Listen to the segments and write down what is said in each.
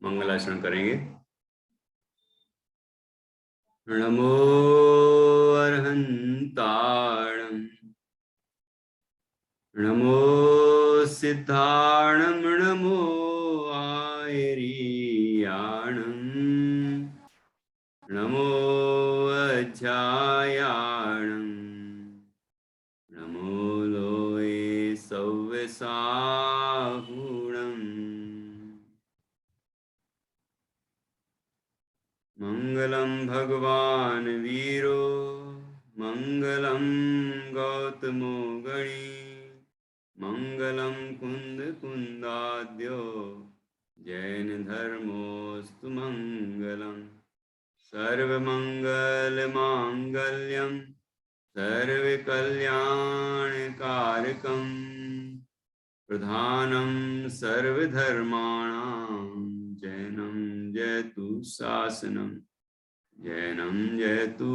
मंगलाचरण करेंगे। नमो अर्हंताणं, नमो सिद्धाणं, नमो आयरीयाणं, नमो अध्यायाणं, नमो लोये सव्यसाहुणम्। मंगलम भगवान वीरो, मंगलम गौतमो गणी, मंगलम कुंद कुंदाद्यो, जैन धर्मोस्तु मंगलम। सर्वमंगल मांगल्यम सर्वकल्याणकारकम, प्रधानम सर्वधर्माणां जैनम जयतु शासनम, जैनम जयतु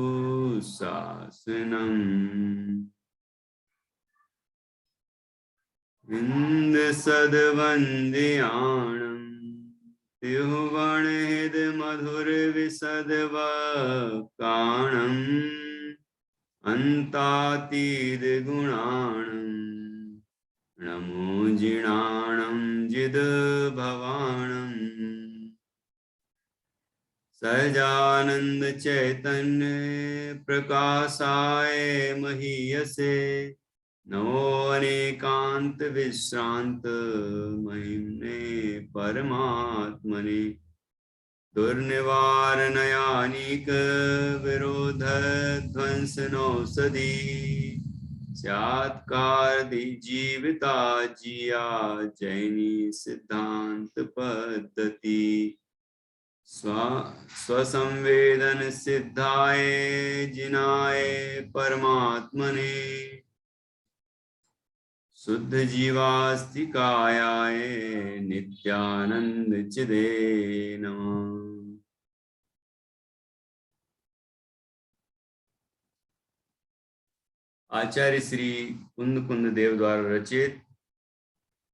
शासनम। इंद सदवंद्याणं त्रिभुवनहित मधुर विशद वक्ताणं, अन्तातीत गुणाणं, नमो जिणाणं जिद भवाणं। सहजानंद चैतन्य प्रकाशाय महीयसे, नमो अनेकांत विश्रांत महिम्ने परमात्मने। दुर्निवारणायानीक विरोध ध्वंसनौषधि, स्यात्कारदि जीविता जिया जैनी सिद्धांत पद्धति। स्वसंवेदन सिद्धाय जिनाय परमात्मने, शुद्ध जीवास्तिकायाय नित्यानंद चिदे नमः। आचार्य श्री कुंद कुंद देव द्वारा रचित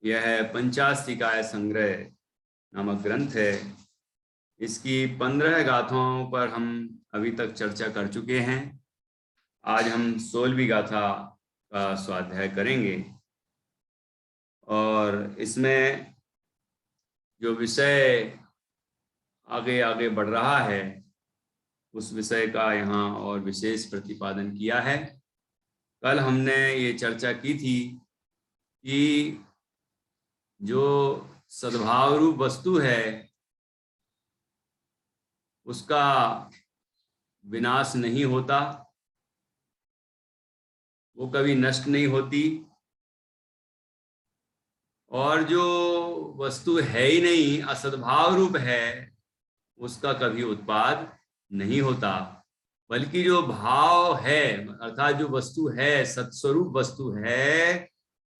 यह पंचास्तिकाय संग्रह नामक ग्रंथ है। इसकी 15 गाथाओं पर हम अभी तक चर्चा कर चुके हैं। आज हम 16वीं गाथा का स्वाध्याय करेंगे और इसमें जो विषय आगे आगे बढ़ रहा है उस विषय का यहाँ और विशेष प्रतिपादन किया है। कल हमने ये चर्चा की थी कि जो सद्भाव रूप वस्तु है उसका विनाश नहीं होता, वो कभी नष्ट नहीं होती, और जो वस्तु है ही नहीं, असद्भाव रूप है, उसका कभी उत्पाद नहीं होता। बल्कि जो भाव है अर्थात जो वस्तु है, सत्स्वरूप वस्तु है,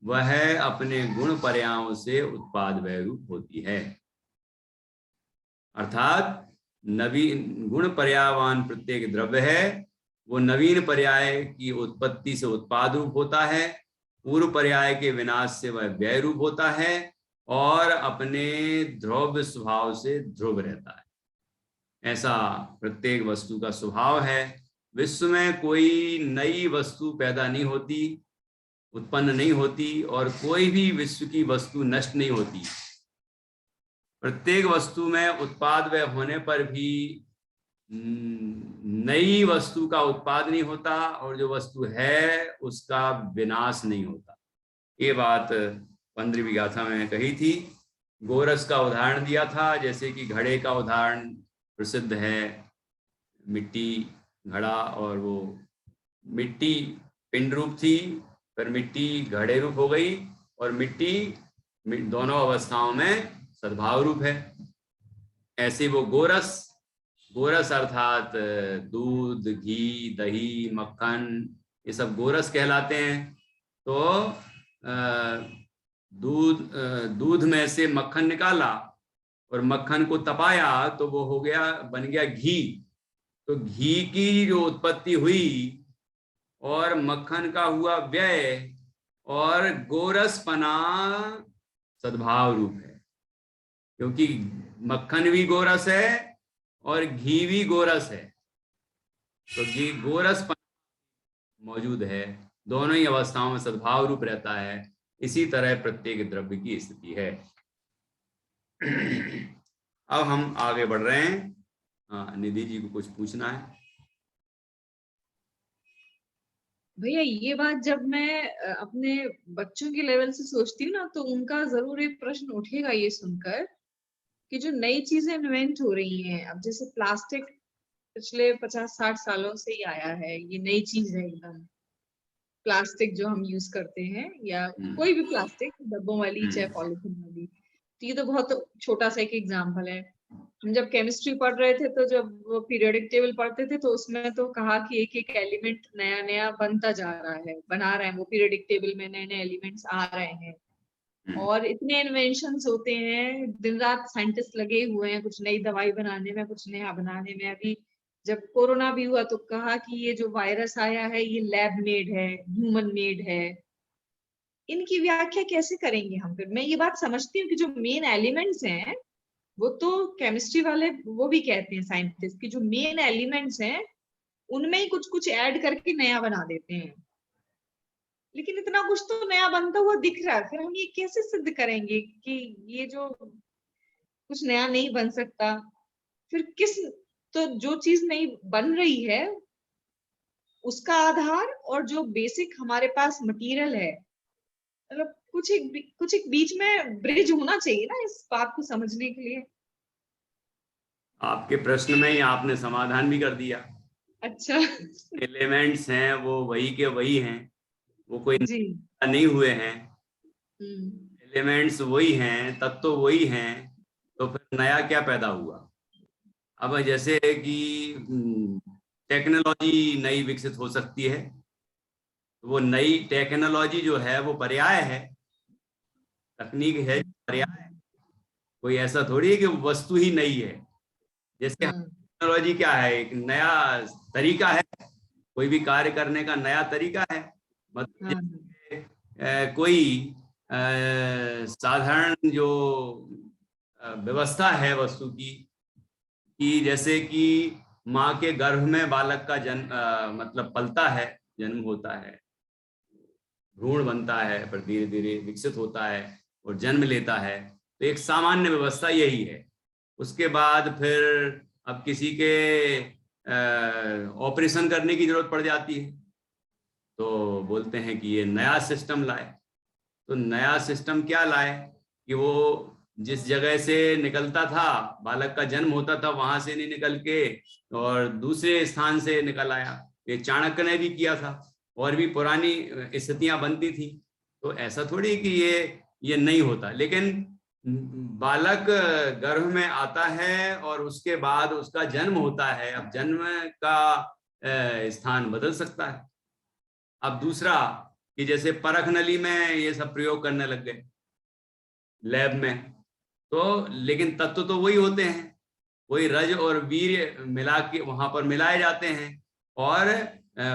वह अपने गुण पर्यायों से उत्पाद वह रूप होती है। अर्थात नवीन गुण पर्यायवान प्रत्येक द्रव्य है वो नवीन पर्याय की उत्पत्ति से उत्पाद रूप होता है, पूर्व पर्याय के विनाश से वह व्यय रूप होता है और अपने ध्रुव स्वभाव से ध्रुव रहता है। ऐसा प्रत्येक वस्तु का स्वभाव है। विश्व में कोई नई वस्तु पैदा नहीं होती, उत्पन्न नहीं होती, और कोई भी विश्व की वस्तु नष्ट नहीं होती। प्रत्येक वस्तु में उत्पाद व्यय होने पर भी नई वस्तु का उत्पाद नहीं होता और जो वस्तु है उसका विनाश नहीं होता। ये बात 15वीं गाथा में कही थी। गोरस का उदाहरण दिया था, जैसे कि घड़े का उदाहरण प्रसिद्ध है। मिट्टी घड़ा, और वो मिट्टी पिंड रूप थी, फिर मिट्टी घड़े रूप हो गई, और मिट्टी दोनों अवस्थाओं में सद्भाव रूप है। ऐसे वो गोरस अर्थात दूध, घी, दही, मक्खन, ये सब गोरस कहलाते हैं। तो दूध में से मक्खन निकाला और मक्खन को तपाया तो वो हो गया, बन गया घी। तो घी की जो उत्पत्ति हुई और मक्खन का हुआ व्यय, और गोरसपना सद्भाव रूप है। क्योंकि मक्खन भी गोरस है और घी भी गोरस है, तो घी गोरस मौजूद है, दोनों ही अवस्थाओं में सद्भाव रूप रहता है। इसी तरह प्रत्येक द्रव्य की स्थिति है। अब हम आगे बढ़ रहे हैं। हाँ, निधि जी को कुछ पूछना है। भैया ये बात जब मैं अपने बच्चों के लेवल से सोचती हूँ ना, तो उनका जरूर एक प्रश्न उठेगा ये सुनकर कि जो नई चीजें इन्वेंट हो रही हैं, अब जैसे प्लास्टिक पिछले 50-60 सालों से ही आया है, ये नई चीज है एकदम। प्लास्टिक जो हम यूज करते हैं, या कोई भी प्लास्टिक, डब्बों वाली चाहे पॉलिथीन वाली, तो ये तो बहुत छोटा सा एक एग्जाम्पल है। हम जब केमिस्ट्री पढ़ रहे थे, तो जब वो पीरियोडिक टेबल पढ़ते थे, तो उसमें तो कहा कि एक एक एलिमेंट नया नया बनता जा रहा है, बना रहे हैं वो पीरियोडिक टेबल में नए नए एलिमेंट्स आ रहे हैं। और इतने इन्वेंशंस होते हैं, दिन रात साइंटिस्ट लगे हुए हैं कुछ नई दवाई बनाने में, कुछ नया बनाने में। अभी जब कोरोना भी हुआ तो कहा कि ये जो वायरस आया है ये लैब मेड है, ह्यूमन मेड है। इनकी व्याख्या कैसे करेंगे हम? फिर मैं ये बात समझती हूँ कि जो मेन एलिमेंट्स हैं, वो तो केमिस्ट्री वाले वो भी कहते हैं साइंटिस्ट कि जो मेन एलिमेंट्स हैं उनमें ही कुछ कुछ ऐड करके नया बना देते हैं। लेकिन इतना कुछ तो नया बनता हुआ दिख रहा है, फिर हम ये कैसे सिद्ध करेंगे कि ये जो कुछ नया नहीं बन सकता? फिर किस, तो जो चीज नहीं बन रही है उसका आधार और जो बेसिक हमारे पास मटेरियल है, मतलब कुछ एक बीच में ब्रिज होना चाहिए ना इस बात को समझने के लिए। आपके प्रश्न में ही आपने समाधान भी कर दिया। अच्छा। एलिमेंट्स हैं वो वही के वही हैं, वो कोई जी। नहीं हुए हैं। हम्म। एलिमेंट्स वही हैं, तत्व वही हैं, तो फिर नया क्या पैदा हुआ? अब जैसे कि टेक्नोलॉजी नई विकसित हो सकती है, वो नई टेक्नोलॉजी जो है वो पर्याय है, तकनीक है पर्याय है। कोई ऐसा थोड़ी है कि वस्तु ही नई है। जैसे हाँ टेक्नोलॉजी क्या है, एक नया तरीका है, कोई भी कार्य करने का नया तरीका है। मतलब हाँ। जैसे कोई साधारण जो व्यवस्था है वस्तु की, कि जैसे कि माँ के गर्भ में बालक का जन्म मतलब पलता है, जन्म होता है, भ्रूण बनता है, पर धीरे धीरे विकसित होता है और जन्म लेता है, तो एक सामान्य व्यवस्था यही है। उसके बाद फिर अब किसी के ऑपरेशन करने की जरूरत पड़ जाती है, तो बोलते हैं कि ये नया सिस्टम लाए। तो नया सिस्टम क्या लाए कि वो जिस जगह से निकलता था, बालक का जन्म होता था, वहां से नहीं निकल के और दूसरे स्थान से निकल आया। ये चाणक्य ने भी किया था, और भी पुरानी स्थितियां बनती थी। तो ऐसा थोड़ी कि ये नहीं होता, लेकिन बालक गर्भ में आता है और उसके बाद उसका जन्म होता है। अब जन्म का स्थान बदल सकता है। अब दूसरा कि जैसे परख नली में ये सब प्रयोग करने लग गए लैब में, तो लेकिन तत्व तो वही होते हैं, वही रज और वीर्य मिला के वहां पर मिलाए जाते हैं, और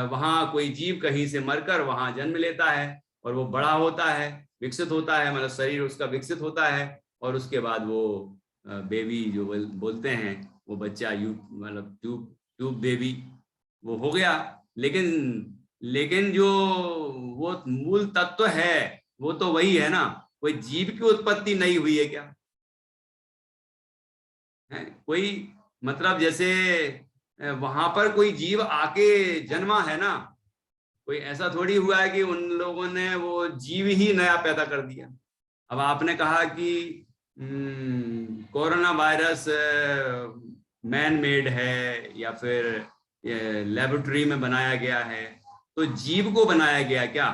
वहां कोई जीव कहीं से मरकर वहां जन्म लेता है और वो बड़ा होता है, विकसित होता है, मतलब शरीर उसका विकसित होता है। और उसके बाद वो बेबी जो बोलते हैं, वो बच्चा यू मतलब ट्यूब ट्यूब बेबी वो हो गया। लेकिन लेकिन जो वो मूल तत्व है वो तो वही है ना। कोई जीव की उत्पत्ति नहीं हुई है क्या? है कोई, मतलब जैसे वहां पर कोई जीव आके जन्मा है ना, कोई ऐसा थोड़ी हुआ है कि उन लोगों ने वो जीव ही नया पैदा कर दिया। अब आपने कहा कि कोरोना वायरस मैन मेड है या फिर लेबोरेटरी में बनाया गया है, तो जीव को बनाया गया क्या?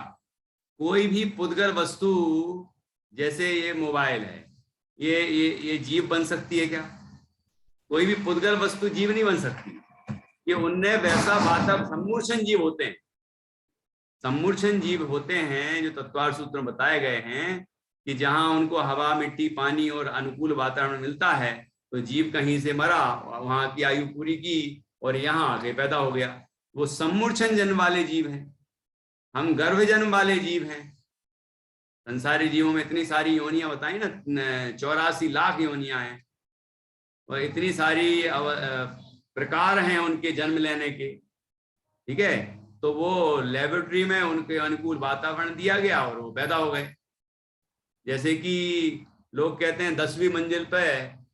कोई भी पुद्गल वस्तु, जैसे ये मोबाइल है, ये जीव बन सकती है क्या? कोई भी पुद्गल वस्तु जीव नहीं बन सकती। ये उनने वैसा वातावरण, सम्मूर्छन जीव होते हैं, सम्मूर्छन जीव होते हैं जो तत्वार सूत्र में बताए गए हैं कि जहां उनको हवा, मिट्टी, पानी और अनुकूल वातावरण मिलता है, तो जीव कहीं से मरा, वहां की आयु पूरी की और यहाँ आके पैदा हो गया। वो सम्मूर्छन जन्म वाले जीव हैं, हम गर्भ जन्म वाले जीव हैं। संसारी जीवों में इतनी सारी योनियां बताई ना, 84 लाख योनियां हैं, और इतनी सारी प्रकार हैं उनके जन्म लेने के। ठीक है, तो वो लेबोरेटरी में उनके अनुकूल वातावरण दिया गया और वो पैदा हो गए। जैसे कि लोग कहते हैं 10वीं मंजिल पे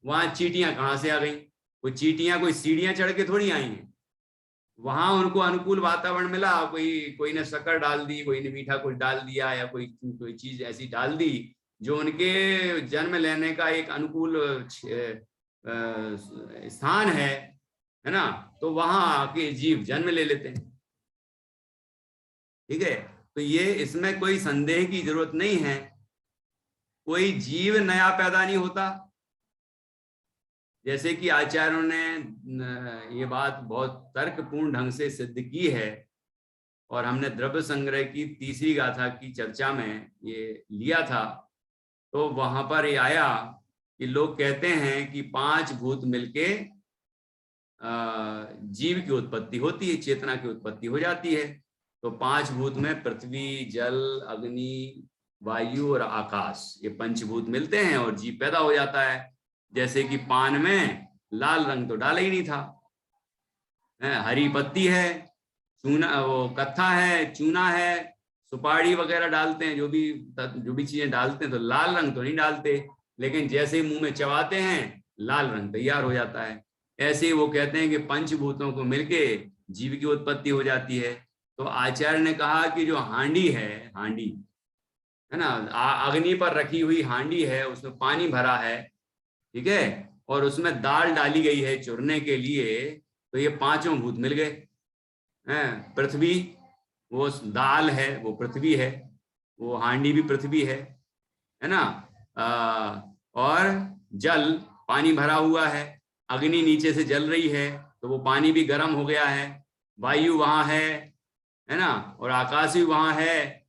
वहां चींटियां कहाँ से आ गई? कोई चींटियां कोई सीढ़ियां चढ़ के थोड़ी आई हैं, वहां उनको अनुकूल वातावरण मिला, कोई ने शक्कर डाल दी, कोई ने मीठा कुछ डाल दिया, या कोई चीज ऐसी डाल दी जो उनके जन्म लेने का एक अनुकूल स्थान है ना, तो वहां आके जीव जन्म ले लेते हैं। ठीक है, तो ये इसमें कोई संदेह की जरूरत नहीं है, कोई जीव नया पैदा नहीं होता। जैसे कि आचार्यों ने ये बात बहुत तर्कपूर्ण ढंग से सिद्ध की है, और हमने द्रव्य संग्रह की तीसरी गाथा की चर्चा में ये लिया था, तो वहां पर ये आया कि लोग कहते हैं कि 5 भूत मिलके जीव की उत्पत्ति होती है, चेतना की उत्पत्ति हो जाती है। तो 5 भूत में पृथ्वी, जल, अग्नि, वायु और आकाश, ये पंचभूत मिलते हैं और जीव पैदा हो जाता है। जैसे कि पान में लाल रंग तो डाला ही नहीं था, हरी पत्ती है, चूना, वो कत्था है, चूना है, सुपारी वगैरह डालते हैं, जो भी चीजें डालते हैं तो लाल रंग तो नहीं डालते, लेकिन जैसे ही मुंह में चबाते हैं लाल रंग तैयार हो जाता है। ऐसे ही वो कहते हैं कि पंचभूतों को मिलके जीव की उत्पत्ति हो जाती है। तो आचार्य ने कहा कि जो हांडी है ना, अग्नि पर रखी हुई हांडी है, उसमें पानी भरा है, ठीक है, और उसमें दाल डाली गई है चुरने के लिए, तो ये 5 भूत मिल गए हैं। पृथ्वी वो दाल है, वो पृथ्वी है, वो हांडी भी पृथ्वी है ना, और जल, पानी भरा हुआ है, अग्नि नीचे से जल रही है तो वो पानी भी गर्म हो गया है, वायु वहां है ना, और आकाश भी वहां है,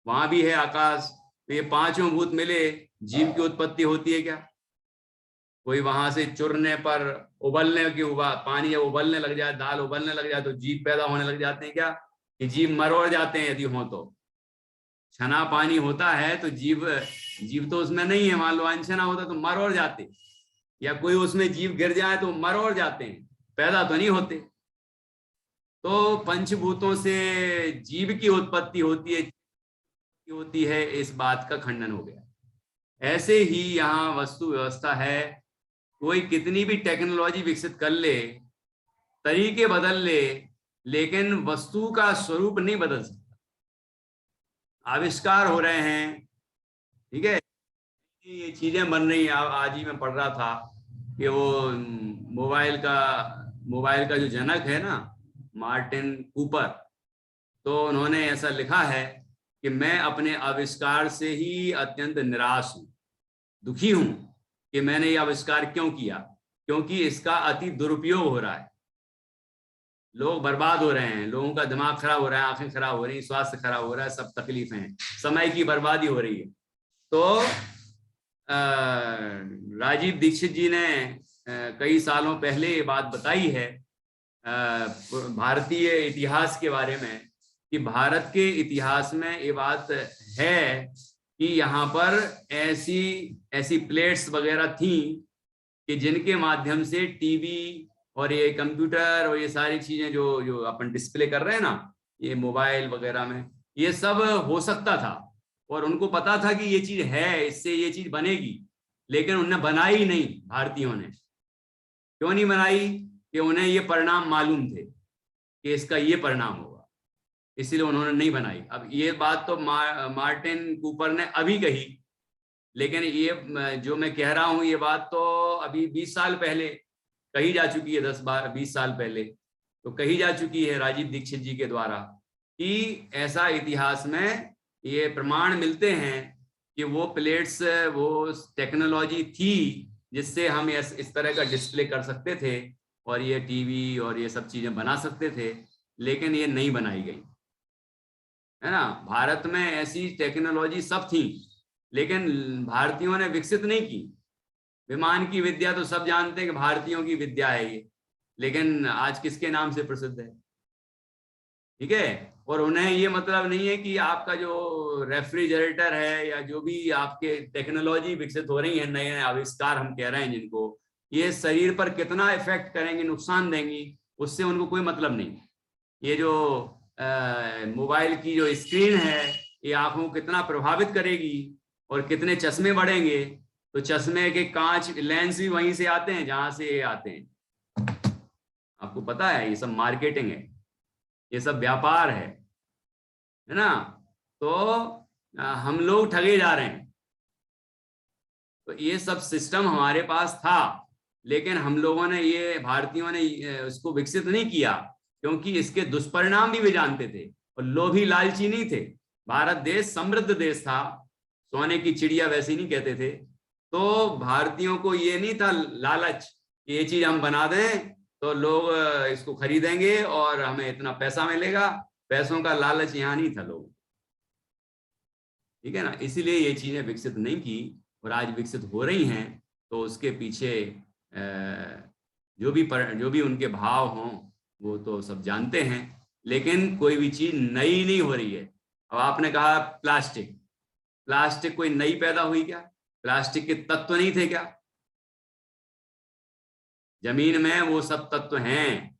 वहां भी है आकाश। तो ये 5 भूत मिले, जीव की उत्पत्ति होती है क्या? कोई वहां से चुरने पर उबलने की पानी जब उबलने लग जाए, दाल उबलने लग जाए तो जीव पैदा होने लग जाते हैं क्या? कि जीव मरोड़ जाते हैं यदि हो तो। छना पानी होता है तो जीव तो उसमें नहीं है, मान लो अनछना होता तो मरोड़ जाते, या कोई उसमें जीव गिर जाए तो मरोड़ जाते हैं, पैदा तो नहीं होते। तो पंचभूतों से जीव की उत्पत्ति होती है, इस बात का खंडन हो गया। ऐसे ही यहाँ वस्तु व्यवस्था है, कोई कितनी भी टेक्नोलॉजी विकसित कर ले, तरीके बदल ले, लेकिन वस्तु का स्वरूप नहीं बदल सकता। आविष्कार हो रहे हैं, ठीक है, ये चीजें बन रही हैं। आज ही मैं पढ़ रहा था कि वो मोबाइल का जो जनक है ना, मार्टिन कूपर, तो उन्होंने ऐसा लिखा है कि मैं अपने आविष्कार से ही अत्यंत निराश हूं, दुखी हूं कि मैंने ये आविष्कार क्यों किया, क्योंकि इसका अति दुरुपयोग हो रहा है, लोग बर्बाद हो रहे हैं, लोगों का दिमाग खराब हो रहा है, आंखें खराब हो रही, स्वास्थ्य खराब हो रहा है, सब तकलीफें हैं, समय की बर्बादी हो रही है। तो राजीव दीक्षित जी ने कई सालों पहले ये बात बताई है भारतीय इतिहास के बारे में, कि भारत के इतिहास में ये बात है कि यहाँ पर ऐसी प्लेट्स वगैरह थी कि जिनके माध्यम से टीवी और ये कंप्यूटर और ये सारी चीजें जो अपन डिस्प्ले कर रहे हैं ना, ये मोबाइल वगैरह में, ये सब हो सकता था, और उनको पता था कि ये चीज है, इससे ये चीज बनेगी, लेकिन उन्हें बनाई नहीं। भारतीयों ने क्यों नहीं बनाई? कि उन्हें ये परिणाम मालूम थे कि इसका ये परिणाम होगा, इसलिए उन्होंने नहीं बनाई। अब ये बात तो मार्टिन कूपर ने अभी कही, लेकिन ये जो मैं कह रहा हूं ये बात तो अभी 20 साल पहले कही जा चुकी है, 10-20 साल पहले तो कही जा चुकी है राजीव दीक्षित जी के द्वारा, कि ऐसा इतिहास में ये प्रमाण मिलते हैं कि वो प्लेट्स, वो टेक्नोलॉजी थी जिससे हम इस तरह का डिस्प्ले कर सकते थे और ये टीवी और ये सब चीजें बना सकते थे, लेकिन ये नहीं बनाई गई, है ना। भारत में ऐसी टेक्नोलॉजी सब थी, लेकिन भारतीयों ने विकसित नहीं की। विमान की विद्या तो सब जानते हैं कि भारतीयों की विद्या है ये, लेकिन आज किसके नाम से प्रसिद्ध है? ठीक है। और उन्हें ये मतलब नहीं है कि आपका जो रेफ्रिजरेटर है या जो भी आपके टेक्नोलॉजी विकसित हो रही है, नए नए आविष्कार हम कह रहे हैं जिनको, ये शरीर पर कितना इफेक्ट करेंगे, नुकसान देंगी, उससे उनको कोई मतलब नहीं। ये जो मोबाइल की जो स्क्रीन है, ये आंखों को कितना प्रभावित करेगी और कितने चश्मे बढ़ेंगे, तो चश्मे के कांच लेंस भी वहीं से आते हैं जहां से ये आते हैं। आपको पता है, ये सब मार्केटिंग है, ये सब व्यापार है ना। तो हम लोग ठगे जा रहे हैं। तो ये सब सिस्टम हमारे पास था, लेकिन हम लोगों ने, ये भारतीयों ने इसको विकसित नहीं किया, क्योंकि इसके दुष्परिणाम भी वे जानते थे और लोभी लालची नहीं थे। भारत देश समृद्ध देश था, सोने की चिड़िया वैसे नहीं कहते थे। तो भारतीयों को ये नहीं था लालच कि ये चीज हम बना दें तो लोग इसको खरीदेंगे और हमें इतना पैसा मिलेगा। पैसों का लालच यहाँ नहीं था लोग, ठीक है ना। इसीलिए ये चीजें विकसित नहीं की, और आज विकसित हो रही हैं। तो उसके पीछे जो भी उनके भाव हों वो तो सब जानते हैं, लेकिन कोई भी चीज नई नहीं हो रही है। अब आपने कहा प्लास्टिक, प्लास्टिक कोई नई पैदा हुई क्या? प्लास्टिक के तत्व नहीं थे क्या? जमीन में वो सब तत्व हैं।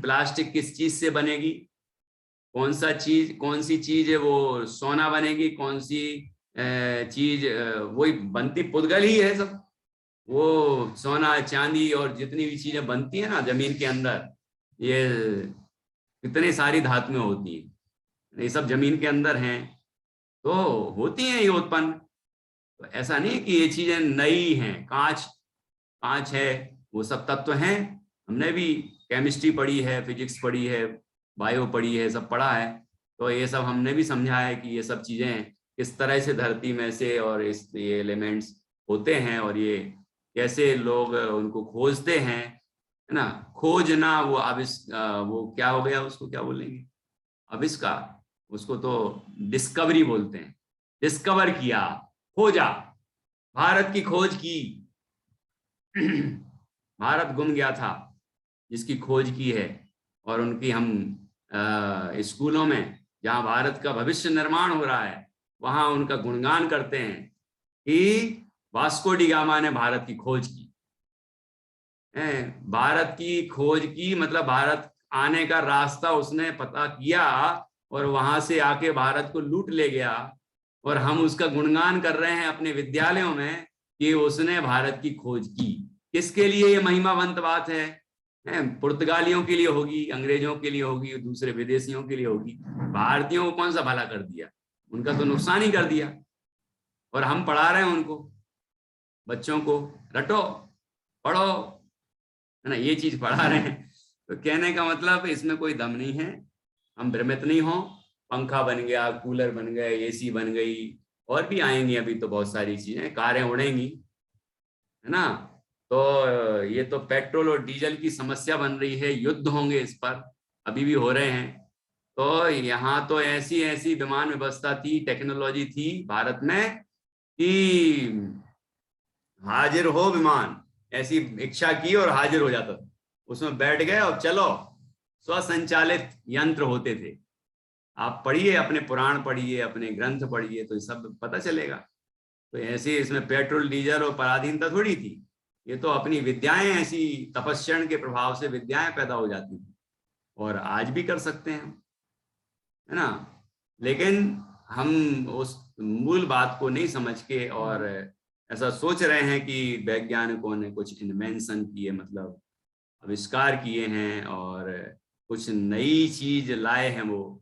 प्लास्टिक किस चीज से बनेगी? कौन सी चीज है वो सोना बनेगी? कौन सी चीज वही बनती पुद्गल ही है सब। वो सोना चांदी और जितनी भी चीजें बनती है ना जमीन के अंदर, ये कितनी सारी धातुएं होती हैं, ये सब जमीन के अंदर हैं, तो होती हैं ये उत्पन्न। तो ऐसा नहीं कि ये चीजें नई हैं। कांच, कांच है, वो सब तत्व हैं। हमने भी केमिस्ट्री पढ़ी है, फिजिक्स पढ़ी है, बायो पढ़ी है, सब पढ़ा है। तो ये सब हमने भी समझा है कि ये सब चीजें किस तरह से धरती में से और ये एलिमेंट्स होते हैं, और ये कैसे लोग उनको खोजते हैं, है ना। खोजना, वो क्या हो गया, उसको क्या बोलेंगे, आविष्कार, उसको तो डिस्कवरी बोलते हैं। डिस्कवर किया, खोजा, भारत की खोज की। भारत गुम गया था, जिसकी खोज की है। और उनकी हम स्कूलों में जहां भारत का भविष्य निर्माण हो रहा है, वहां उनका गुणगान करते हैं कि वास्को डी गामा ने भारत की खोज की। भारत की खोज की मतलब भारत आने का रास्ता उसने पता किया, और वहां से आके भारत को लूट ले गया। और हम उसका गुणगान कर रहे हैं अपने विद्यालयों में कि उसने भारत की खोज की। किसके लिए ये महिमावंत बात है? पुर्तगालियों के लिए होगी, अंग्रेजों के लिए होगी, दूसरे विदेशियों के लिए होगी। भारतीयों को कौन सा भला कर दिया? उनका तो नुकसान ही कर दिया। और हम पढ़ा रहे हैं उनको, बच्चों को, रटो पढ़ो, है ना, ये चीज पढ़ा रहे हैं। तो कहने का मतलब इसमें कोई दम नहीं है, हम भ्रमित नहीं हो। पंखा बन गया, कूलर बन गए, एसी बन गई, और भी आएंगी अभी तो बहुत सारी चीजें, कारें उड़ेंगी, है ना। तो ये तो पेट्रोल और डीजल की समस्या बन रही है, युद्ध होंगे इस पर, अभी भी हो रहे हैं। तो यहाँ तो ऐसी ऐसी विमान व्यवस्था थी, टेक्नोलॉजी थी भारत में कि हाजिर हो विमान, ऐसी इच्छा की और हाजिर हो जाता था, उसमें बैठ गए और चलो। स्वसंचालित यंत्र होते थे। आप पढ़िए, अपने पुराण पढ़िए, अपने ग्रंथ पढ़िए, तो सब पता चलेगा। तो ऐसे इसमें पेट्रोल डीजल और पराधीनता थोड़ी थी। ये तो अपनी विद्याएं, ऐसी तपस्या के प्रभाव से विद्याएं पैदा हो जाती थी, और आज भी कर सकते हैं, है ना। लेकिन हम उस मूल बात को नहीं समझ के और ऐसा सोच रहे हैं कि वैज्ञानिकों ने कुछ इन्वेंशन किए, मतलब आविष्कार किए हैं और कुछ नई चीज लाए हैं। वो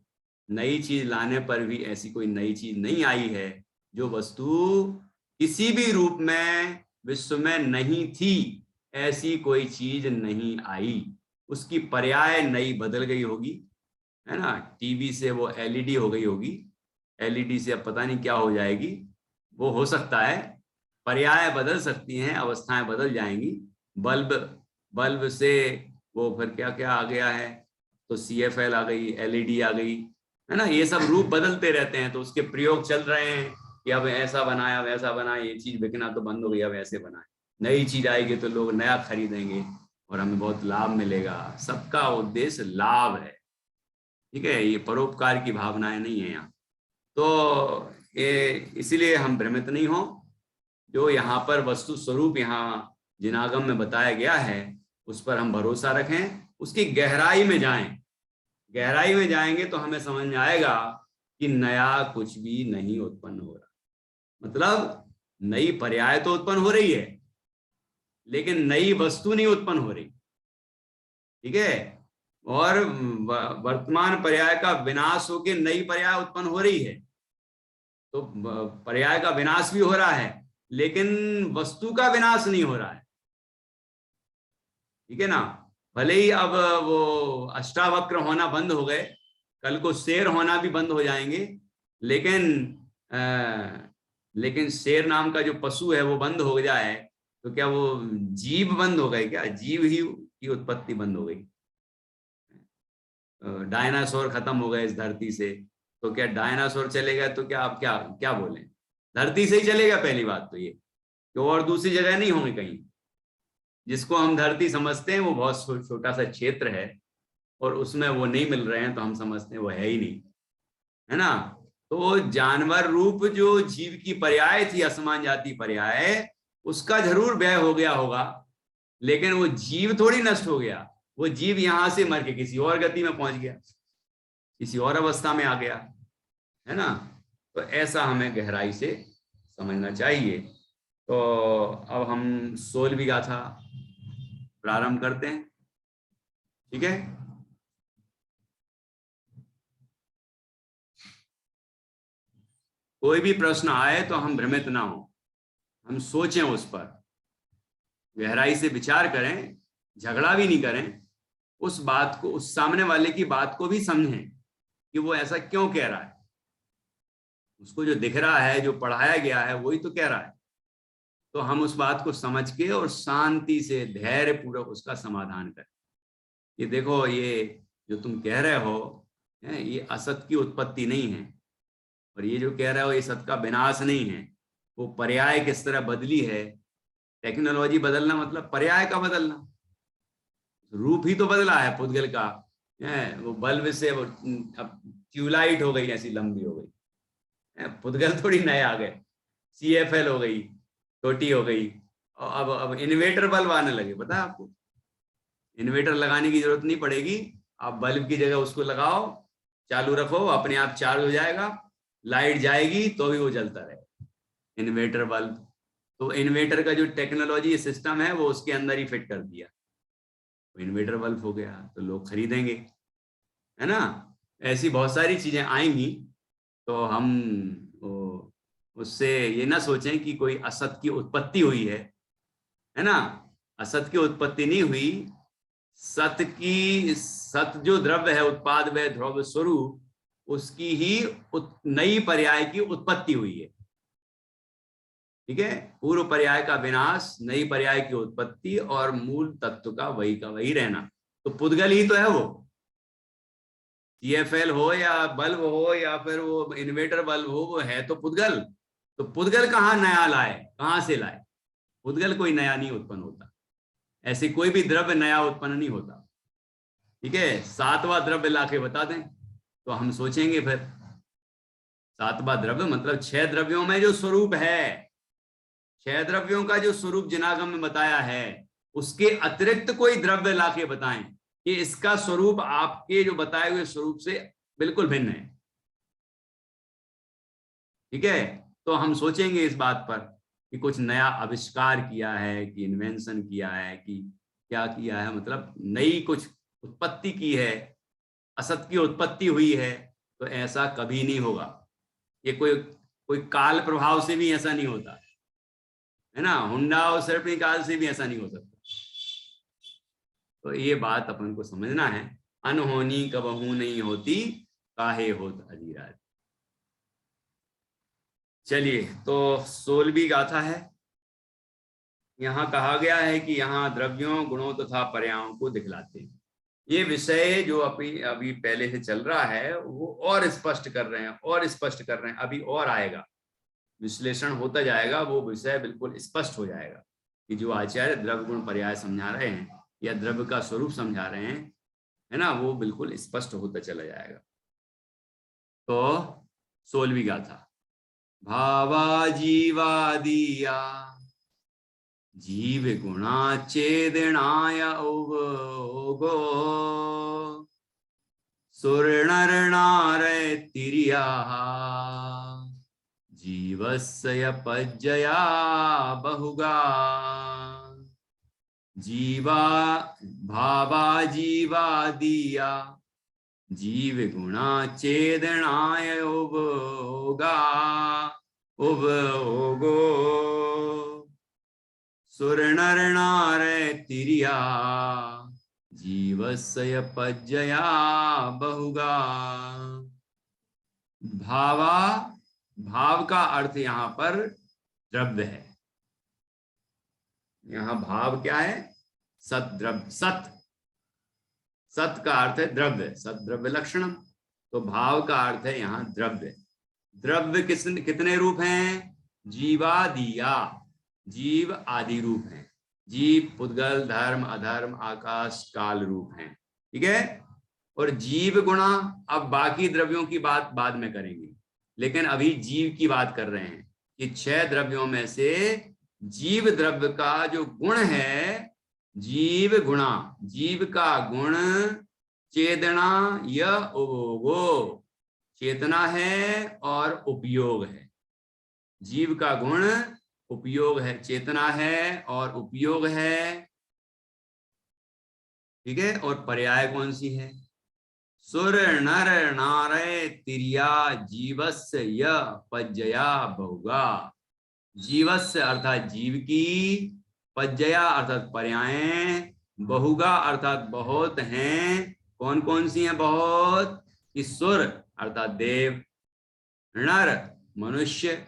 नई चीज लाने पर भी ऐसी कोई नई चीज नहीं आई है जो वस्तु किसी भी रूप में विश्व में नहीं थी। ऐसी कोई चीज नहीं आई, उसकी पर्याय नई बदल गई होगी, है ना। टीवी से वो एलईडी हो गई होगी, एलईडी से अब पता नहीं क्या हो जाएगी। वो हो सकता है, पर्याय बदल सकती हैं, अवस्थाएं बदल जाएंगी। बल्ब, बल्ब से वो फिर क्या क्या आ गया है, तो CFL आ गई, एलईडी आ गई, है ना। ये सब रूप बदलते रहते हैं, तो उसके प्रयोग चल रहे हैं कि अब ऐसा बनाया, वैसा बनाया, ये चीज बिकना तो बंद हो गई, अब ऐसे बनाए। नई चीज आएगी तो लोग नया खरीदेंगे और हमें बहुत लाभ मिलेगा। सबका उद्देश्य लाभ है। ठीक है, ये परोपकार की भावनाएं नहीं है यहाँ। तो ये इसीलिए हम भ्रमित नहीं हो, जो यहाँ पर वस्तु स्वरूप यहाँ जिनागम में बताया गया है उस पर हम भरोसा रखें, उसकी गहराई में जाएं। गहराई में जाएंगे तो हमें समझ में आएगा कि नया कुछ भी नहीं उत्पन्न हो रहा। मतलब नई पर्याय तो उत्पन्न हो रही है, लेकिन नई वस्तु नहीं उत्पन्न हो रही। ठीक है, और वर्तमान पर्याय का विनाश होकर नई पर्याय उत्पन्न हो रही है। तो पर्याय का विनाश भी हो रहा है, लेकिन वस्तु का विनाश नहीं हो रहा है। ठीक है ना, भले ही अब वो अष्टावक्र होना बंद हो गए, कल को शेर होना भी बंद हो जाएंगे, लेकिन शेर नाम का जो पशु है वो बंद हो जाए तो क्या वो जीव बंद हो गए? क्या जीव ही की उत्पत्ति बंद हो गई? डायनासोर खत्म हो गए इस धरती से, तो क्या डायनासोर चलेगा? तो क्या आप क्या क्या बोले, धरती से ही चलेगा पहली बात तो ये, कि और दूसरी जगह नहीं होंगे कहीं। जिसको हम धरती समझते हैं वो बहुत छोटा सा क्षेत्र है, और उसमें वो नहीं मिल रहे हैं तो हम समझते हैं वो है ही नहीं, है ना। तो जानवर रूप जो जीव की पर्याय थी, असमान जाति पर्याय, उसका जरूर व्यय हो गया होगा, लेकिन वो जीव थोड़ी नष्ट हो गया। वो जीव यहां से मर के किसी और गति में पहुंच गया, किसी और अवस्था में आ गया, है ना। तो ऐसा हमें गहराई से समझना चाहिए। तो अब हम 16वीं गाथा प्रारंभ करते हैं। ठीक है, कोई भी प्रश्न आए तो हम भ्रमित ना हो, हम सोचें, उस पर गहराई से विचार करें, झगड़ा भी नहीं करें, उस बात को, उस सामने वाले की बात को भी समझें कि वो ऐसा क्यों कह रहा है। उसको जो दिख रहा है, जो पढ़ाया गया है, वही तो कह रहा है। तो हम उस बात को समझ के और शांति से धैर्य पूर्वक उसका समाधान करें। ये देखो, ये जो तुम कह रहे हो ये असत की उत्पत्ति नहीं है, और ये जो कह रहे हो ये सत का विनाश नहीं है। वो पर्याय किस तरह बदली है, टेक्नोलॉजी बदलना मतलब पर्याय का बदलना, रूप ही तो बदला है पुद्गल का। वो बल्ब से वो अब ट्यूबलाइट हो गई, ऐसी लंबी हो गई। पुद्गल थोड़ी नए आ गए, CFL हो गई, छोटी हो गई, और अब इन्वर्टर बल्ब आने लगे। पता है आपको, इन्वर्टर लगाने की जरूरत नहीं पड़ेगी, आप बल्ब की जगह उसको लगाओ, चालू रखो, अपने आप चार्ज हो जाएगा, लाइट जाएगी तो भी वो जलता रहेगा, इन्वर्टर बल्ब। तो इन्वर्टर का जो टेक्नोलॉजी सिस्टम है वो उसके अंदर ही फिट कर दिया, तो इन्वर्टर बल्ब हो गया, तो लोग खरीदेंगे, है ना। ऐसी बहुत सारी चीजें आएंगी, तो हम उससे ये ना सोचें कि कोई असत की उत्पत्ति हुई है ना। असत की उत्पत्ति नहीं हुई, सत जो द्रव्य है, उत्पाद व द्रव्य स्वरूप, उसकी ही नई पर्याय की उत्पत्ति हुई है। ठीक है, पूर्व पर्याय का विनाश, नई पर्याय की उत्पत्ति, और मूल तत्व का वही रहना। तो पुद्गल ही तो है वो, CFL हो या बल्ब हो या फिर वो इन्वर्टर बल्ब हो, वो है तो पुद्गल। तो पुद्गल कहाँ नया लाए, कहाँ से लाए? पुद्गल कोई नया नहीं उत्पन्न होता, ऐसे कोई भी द्रव्य नया उत्पन्न नहीं होता। ठीक है, 7वां द्रव्य लाके बता दें तो हम सोचेंगे फिर। 7वां द्रव्य मतलब 6 द्रव्यों में जो स्वरूप है, 6 द्रव्यों का जो स्वरूप जिनागम में बताया है, उसके अतिरिक्त कोई द्रव्य लाके बताएं कि इसका स्वरूप आपके जो बताए हुए स्वरूप से बिल्कुल भिन्न है। ठीक है, तो हम सोचेंगे इस बात पर कि कुछ नया आविष्कार किया है, कि इन्वेंशन किया है, कि क्या किया है, मतलब नई कुछ उत्पत्ति की है, असत की उत्पत्ति हुई है। तो ऐसा कभी नहीं होगा, ये कोई काल प्रभाव से भी ऐसा नहीं होता, है ना। हुंडा और सर्पणी काल से भी ऐसा नहीं हो सकता। तो ये बात अपन को समझना है, अनहोनी कबहू नहीं होती, काहे होत अधीराज। चलिए, तो 16वीं गाथा है। यहाँ कहा गया है कि यहाँ द्रव्यों, गुणों तथा पर्यायों को दिखलाते हैं। ये विषय जो अभी पहले से चल रहा है वो और स्पष्ट कर रहे हैं, और स्पष्ट कर रहे हैं, अभी और आएगा, विश्लेषण होता जाएगा, वो विषय बिल्कुल स्पष्ट हो जाएगा कि जो आचार्य द्रव्य गुण पर्याय समझा रहे हैं या द्रव्य का स्वरूप समझा रहे हैं, है ना, वो बिल्कुल स्पष्ट होता चला जाएगा। तो 16वीं गाथा। भावा जीवादिया जीव गुणा चेदनाय उगो सुर नर नारय तिर्या जीवस्य पज्जया बहुगा जीवा भावा जीवा दिया जीव गुणा चेदनाय उभोगा उभोगो सुर नर नारय तिर्या जीवस्य पज्जया बहुगा। भावा, भाव का अर्थ यहाँ पर द्रव्य है। यहाँ भाव क्या है? सत द्रव्य। सत, सत का अर्थ है द्रव्य, सत द्रव्य लक्षणम। तो भाव का अर्थ है यहाँ द्रव्य। द्रव्य कितने रूप हैं? जीवादिया, जीव आदि रूप हैं। जीव पुद्गल धर्म अधर्म आकाश काल रूप हैं, ठीक है। और जीव गुणा, अब बाकी द्रव्यों की बात बाद में करेंगे, लेकिन अभी जीव की बात कर रहे हैं कि 6 द्रव्यों में से जीव द्रव्य का जो गुण है, जीव गुणा, जीव का गुण चेतना य उपयोगो, चेतना है और उपयोग है। जीव का गुण उपयोग है, चेतना है और उपयोग है, ठीक है। और पर्याय कौन सी है? सुर नर नारय तिर्या जीवस्य य पज्जया बहुगा। जीवस्य अर्थात जीव की, पज्जया अर्थात पर्याय, बहुगा अर्थात बहुत हैं। कौन कौन सी हैं बहुत? कि सुर अर्थात देव, नर मनुष्य,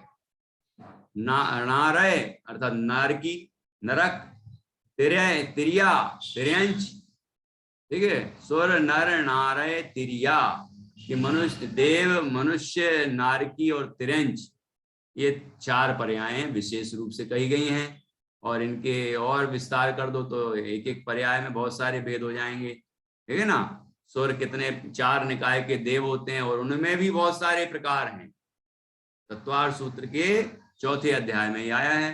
नारय अर्थात नारकी नरक, तिर्या तिर्यंच, ठीक है। सुर नर नारय तिर्या, कि मनुष्य देव मनुष्य नारकी और तिर्यंच, ये 4 पर्याय विशेष रूप से कही गई हैं। और इनके और विस्तार कर दो तो एक एक पर्याय में बहुत सारे भेद हो जाएंगे, ठीक है ना। सुर कितने 4 निकाय के देव होते हैं और उनमें भी बहुत सारे प्रकार हैं। तत्वार सूत्र के 4थे अध्याय में ही आया है।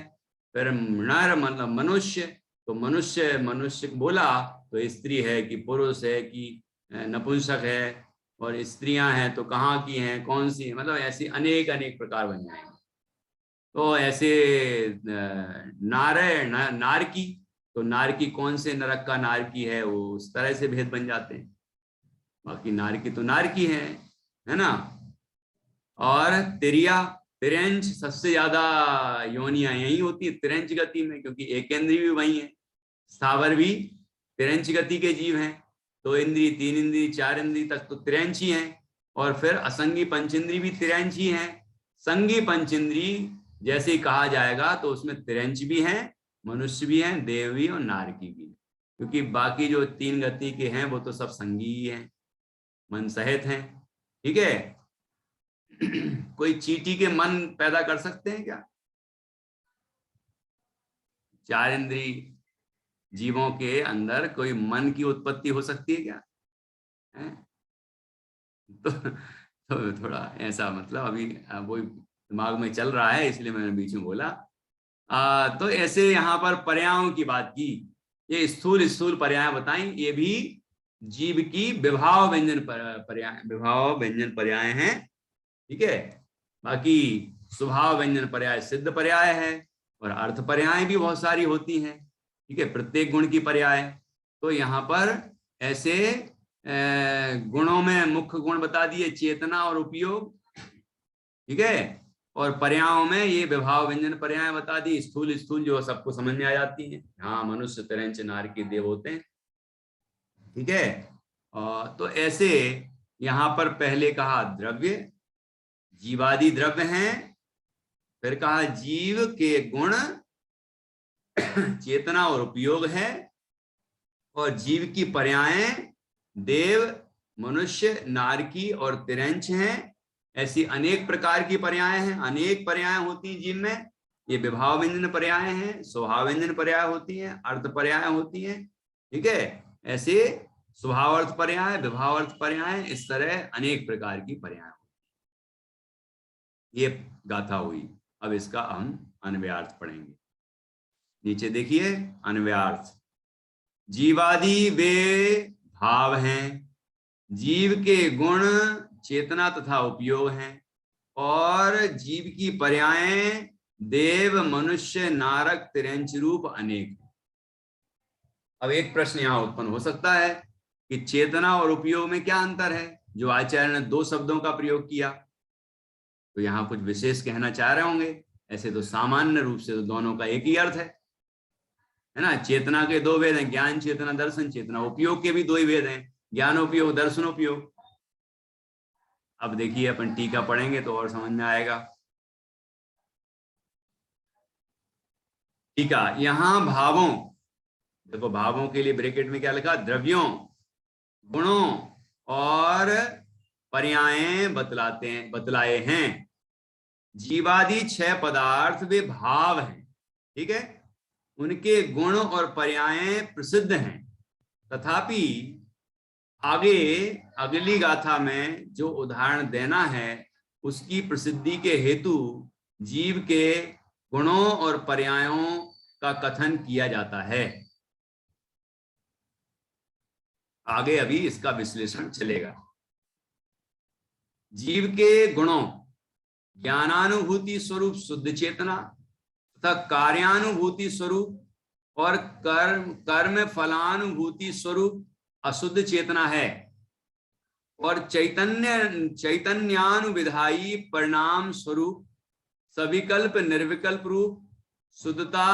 फिर नर मतलब मनुष्य, तो मनुष्य मनुष्य बोला तो स्त्री है कि पुरुष है कि नपुंसक है, और स्त्रियां हैं तो कहाँ की हैं, कौन सी है, मतलब ऐसी अनेक अनेक प्रकार बन जाएंगे। तो ऐसे नारकी, तो नारकी कौन से नरक का नारकी है, वो उस तरह से भेद बन जाते हैं। बाकी नारकी तो नारकी है ना। और तिर्या, तिर्यंच, सबसे ज्यादा योनियां यही होती है तिर्यंच गति में, क्योंकि एकेंद्रीय भी वही है, स्थावर भी तिर्यंच गति के जीव हैं। 2 इंद्री 3 इंद्री 4 इंद्री तक तो तिर्यंच ही हैं। और फिर असंगी पंचेंद्री भी तिर्यंच ही हैं। संगी पंचेंद्री जैसे ही कहा जाएगा तो उसमें तिर्यंच भी हैं, मनुष्य भी हैं, देव भी और नारकी भी, क्योंकि बाकी जो 3 गति के हैं वो तो सब संगी ही हैं, मन सहित हैं, ठीक है। कोई चींटी के मन पैदा कर सकते हैं क्या? 4 इंद्री जीवों के अंदर कोई मन की उत्पत्ति हो सकती है क्या? है? तो थोड़ा ऐसा, मतलब अभी वो दिमाग में चल रहा है, इसलिए मैंने बीच में बोला। तो ऐसे यहाँ पर पर्यायों की बात की, ये स्थूल स्थूल पर्याय बताई, ये भी जीव की विभाव व्यंजन पर्याय, विभाव व्यंजन पर्याय हैं, ठीक है। बाकी स्वभाव व्यंजन पर्याय सिद्ध पर्याय है, और अर्थ पर्याय भी बहुत सारी होती हैं, ठीक है, प्रत्येक गुण की पर्याय। तो यहाँ पर ऐसे गुणों में मुख्य गुण बता दिए, चेतना और उपयोग, ठीक है। और पर्यायों में ये विभाव व्यंजन पर्याय बता दी, स्थूल स्थूल जो सबको समझ में आ जाती है। हाँ, मनुष्य तिर्यंच नारकी देव होते हैं, ठीक है। तो ऐसे यहाँ पर पहले कहा द्रव्य, जीवादि द्रव्य हैं, फिर कहा जीव के गुण चेतना और उपयोग है, और जीव की पर्याय देव मनुष्य नारकी और तिर्यंच हैं। ऐसी अनेक प्रकार की पर्याय हैं, अनेक पर्याय होती हैं जीव में। ये विभाव व्यंजन पर्याय हैं, स्वभाव व्यंजन पर्याय होती हैं, अर्थ पर्याय होती हैं, ठीक है। ऐसे स्वभावर्थ पर्याय, विभावार्थ पर्याय, इस तरह अनेक प्रकार की पर्याय होती। ये गाथा हुई। अब इसका हम अन्वयार्थ पढ़ेंगे। नीचे देखिए अन्वयार्थ। जीवादि वे भाव हैं, जीव के गुण, चेतना तथा उपयोग हैं, और जीव की पर्यायें देव, मनुष्य, नारक, तिर्यंच रूप अनेक हैं। अब एक प्रश्न यहां उत्पन्न हो सकता है कि चेतना और उपयोग में क्या अंतर है, जो आचार्य ने दो शब्दों का प्रयोग किया, तो यहां कुछ विशेष कहना चाह रहे होंगे। ऐसे तो सामान्य रूप से तो दोनों का एक ही अर्थ है ना। चेतना के दो भेद हैं, ज्ञान चेतना, दर्शन चेतना। उपयोग के भी दो ही भेद हैं, ज्ञानोपयोग, दर्शनोपयोग। अब देखिए अपन टीका पढ़ेंगे तो और समझ में आएगा। टीका, यहां भावों, देखो भावों के लिए ब्रैकेट में क्या लिखा, द्रव्यों, गुणों और पर्यायें बतलाए हैं। जीवादि 6 पदार्थ वे भाव हैं, ठीक है, उनके गुण और पर्यायें प्रसिद्ध हैं। तथापि आगे अगली गाथा में जो उदाहरण देना है उसकी प्रसिद्धि के हेतु जीव के गुणों और पर्यायों का कथन किया जाता है। आगे अभी इसका विश्लेषण चलेगा। जीव के गुणों, ज्ञानानुभूति स्वरूप शुद्ध चेतना तथा कार्यानुभूति स्वरूप और कर्म फलानुभूति स्वरूप अशुद्ध चेतना है, और चैतन्यानुविधायी परिणाम स्वरूप सविकल्प निर्विकल्प रूप शुद्धता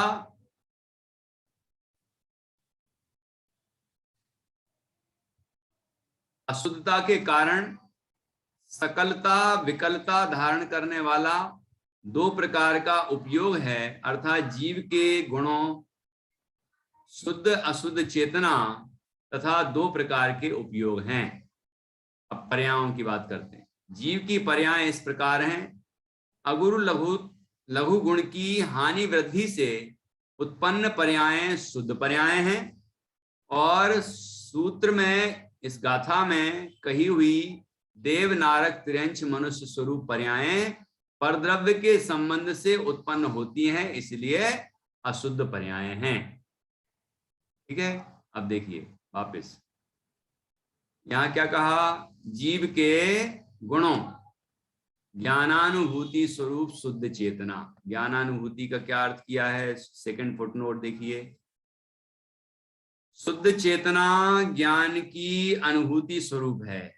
अशुद्धता के कारण सकलता विकलता धारण करने वाला 2 प्रकार का उपयोग है। अर्थात जीव के गुणों शुद्ध अशुद्ध चेतना तथा 2 प्रकार के उपयोग हैं। अब पर्यायों की बात करते हैं। जीव की पर्याय इस प्रकार हैं। अगुरु लघु गुण की हानि वृद्धि से उत्पन्न पर्यायें शुद्ध पर्याय हैं, और सूत्र में इस गाथा में कही हुई देव, नारक, तिर्यंच, मनुष्य स्वरूप पर्यायें परद्रव्य के संबंध से उत्पन्न होती हैं, इसलिए अशुद्ध पर्याय हैं। ठीक है, अब देखिए वापस यहां क्या कहा, जीव के गुणों, ज्ञानानुभूति स्वरूप शुद्ध चेतना। ज्ञानानुभूति का क्या अर्थ किया है, सेकंड फुटनोट देखिए। शुद्ध चेतना ज्ञान की अनुभूति स्वरूप है,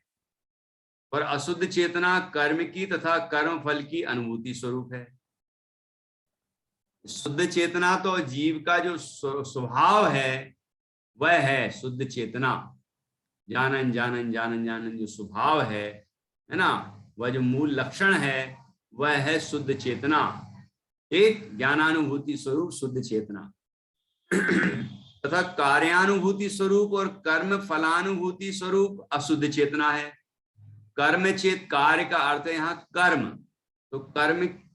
और अशुद्ध चेतना कर्म की तथा कर्म फल की अनुभूति स्वरूप है। शुद्ध चेतना तो जीव का जो स्वभाव है वह है शुद्ध चेतना। जानन जानन जानन जानन जो स्वभाव है ना, वह जो मूल लक्षण है वह है शुद्ध चेतना। एक ज्ञानानुभूति स्वरूप शुद्ध चेतना तथा कार्यानुभूति स्वरूप और कर्म फलानुभूति स्वरूप अशुद्ध चेतना है। कर्म चेत, कार्य का अर्थ है यहाँ कर्म, तो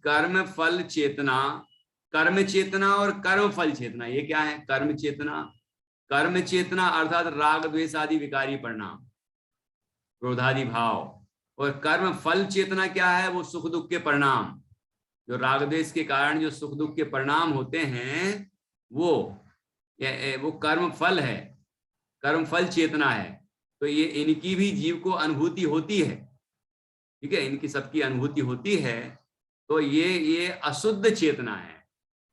कर्म फल चेतना, कर्म चेतना और कर्म फल चेतना, ये क्या है, कर्म चेतना अर्थात राग द्वेष आदि विकारी परिणाम, क्रोधादि भाव, और कर्म फल चेतना क्या है, वो सुख दुख के परिणाम, जो राग द्वेष के कारण जो सुख दुख के परिणाम होते हैं वो कर्म फल है, कर्म फल चेतना है। तो ये इनकी भी जीव को अनुभूति होती है, ठीक है, इनकी सबकी अनुभूति होती है। तो ये अशुद्ध चेतना है,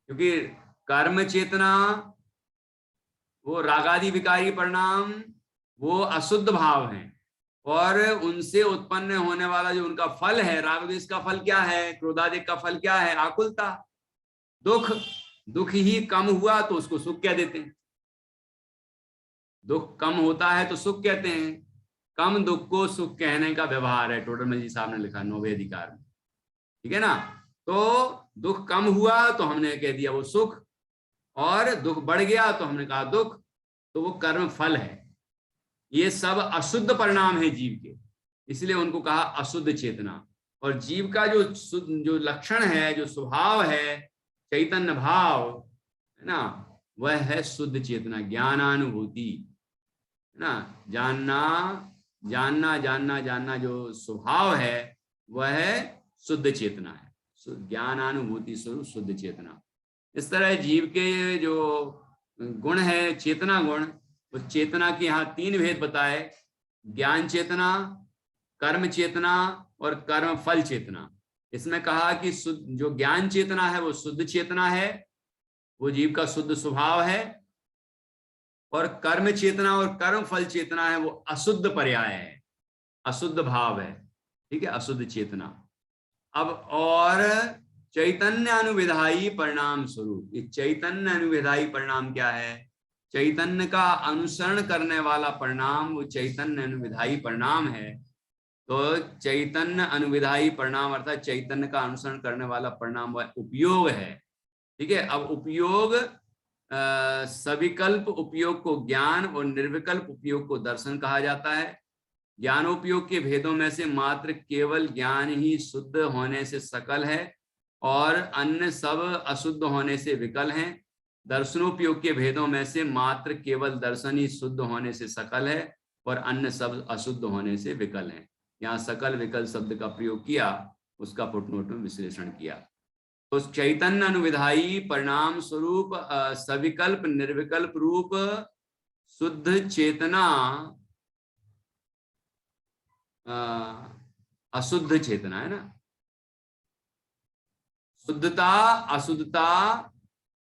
क्योंकि कर्म चेतना वो रागादि विकारी परिणाम वो अशुद्ध भाव हैं, और उनसे उत्पन्न होने वाला जो उनका फल है, राग द्वेष का फल क्या है, क्रोधादि का फल क्या है, आकुलता, दुख ही कम हुआ तो उसको सुख कह देते हैं। दुख कम होता है तो सुख कहते हैं, कम दुख को सुख कहने का व्यवहार है, टोडरमल जी साहब ने लिखा 9वें अधिकार में, ठीक है ना। तो दुख कम हुआ तो हमने कह दिया वो सुख, और दुख बढ़ गया तो हमने कहा दुख, तो वो कर्म फल है। ये सब अशुद्ध परिणाम है जीव के, इसलिए उनको कहा अशुद्ध चेतना। और जीव का जो लक्षण है, जो स्वभाव है, चैतन्य भाव है ना, वह है शुद्ध चेतना, ज्ञानानुभूति। ना, जानना जानना जानना जानना जो स्वभाव है वह है शुद्ध चेतना है, ज्ञानानुभूति स्वरूप शुद्ध चेतना। इस तरह जीव के जो गुण है चेतना गुण, उस चेतना के यहाँ तीन भेद बताए, ज्ञान चेतना, कर्म चेतना और कर्म फल चेतना। इसमें कहा कि जो ज्ञान चेतना है वो शुद्ध चेतना है, वो जीव का शुद्ध स्वभाव है, और कर्म चेतना और कर्म फल चेतना है वो अशुद्ध पर्याय है, अशुद्ध भाव है, ठीक है, अशुद्ध चेतना। अब और चैतन्य अनुविधायी परिणाम स्वरूप, ये चैतन्य अनुविधायी परिणाम क्या है? चैतन्य का अनुसरण करने वाला परिणाम वो चैतन्य अनुविधायी परिणाम है। तो चैतन्य अनुविधायी परिणाम अर्थात चैतन्य का अनुसरण करने वाला परिणाम वह उपयोग है, ठीक है। अब उपयोग, सविकल्प उपयोग को ज्ञान और निर्विकल्प उपयोग को दर्शन कहा जाता है। ज्ञानोपयोग के भेदों में से मात्र केवल ज्ञान ही शुद्ध होने से सकल है और अन्य सब अशुद्ध होने से विकल हैं। दर्शनोपयोग के भेदों में से मात्र केवल दर्शन ही शुद्ध होने से सकल है और अन्य सब अशुद्ध होने से विकल हैं। यहाँ सकल विकल शब्द का प्रयोग किया, उसका फुटनोट में विश्लेषण किया। तो चैतन्य अनुविधायी परिणाम स्वरूप सविकल्प निर्विकल्प रूप शुद्ध चेतना अशुद्ध चेतना है ना, शुद्धता अशुद्धता